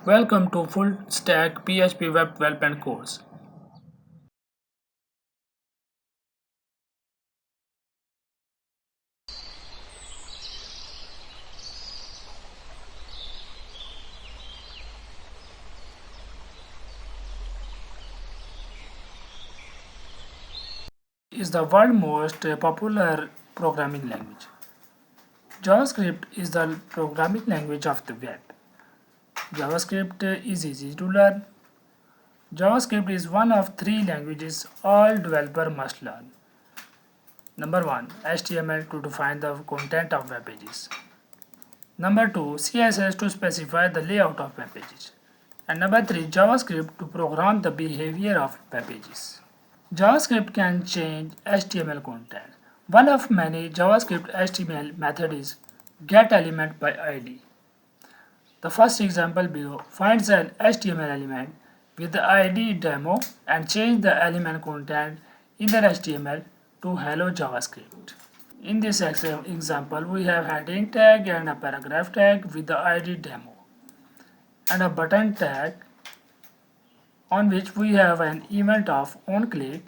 Welcome to Full Stack PHP Web Development course. Is the world's most popular programming language. JavaScript is the programming language of the web. JavaScript is easy to learn. JavaScript is one of three languages all developers must learn. Number 1, HTML to define the content of web pages. Number 2, CSS to specify the layout of web pages. And number 3, JavaScript to program the behavior of web pages. JavaScript can change HTML content. One of many JavaScript HTML methods is getElement by ID. The first example below finds an HTML element with the ID demo and change the element content in the HTML to hello JavaScript. In this example, we have heading tag and a paragraph tag with the ID demo and a button tag on which we have an event of onClick,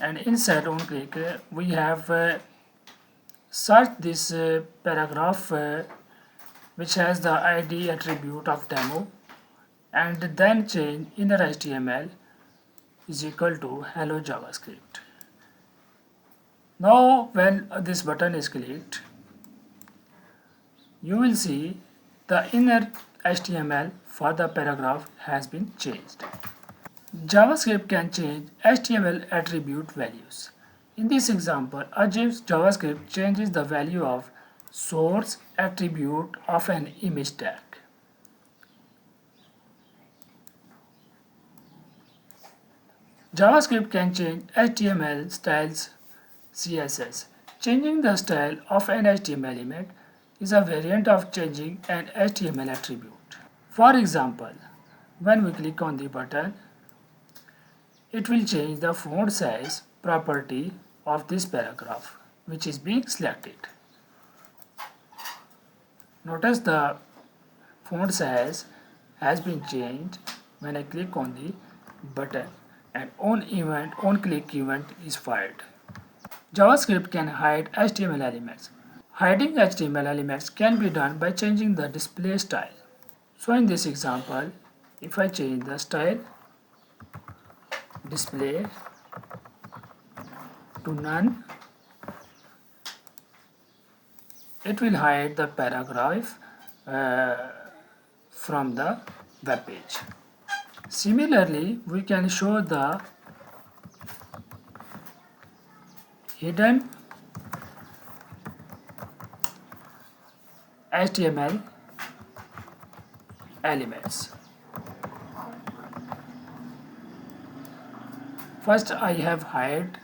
and inside onClick we have search this paragraph which has the ID attribute of demo, and then change inner HTML is equal to hello JavaScript. Now when this button is clicked, you will see the inner HTML for the paragraph has been changed. JavaScript can change HTML attribute values. In this example, JavaScript changes the value of source attribute of an image tag. JavaScript can change HTML styles CSS. Changing the style of an HTML element is a variant of changing an HTML attribute. For example, when we click on the button, it will change the font size property of this paragraph, which is being selected. Notice the font size has been changed when I click on the button, and onClick event is fired. JavaScript can hide HTML elements. Hiding HTML elements can be done by changing the display style. So in this example, if I change the style display to none, it will hide the paragraph from the web page. Similarly, we can show the hidden HTML elements. First, I have hide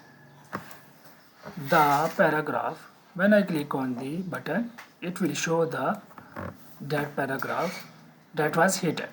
the paragraph. When I click on the button, it will show that paragraph that was hidden.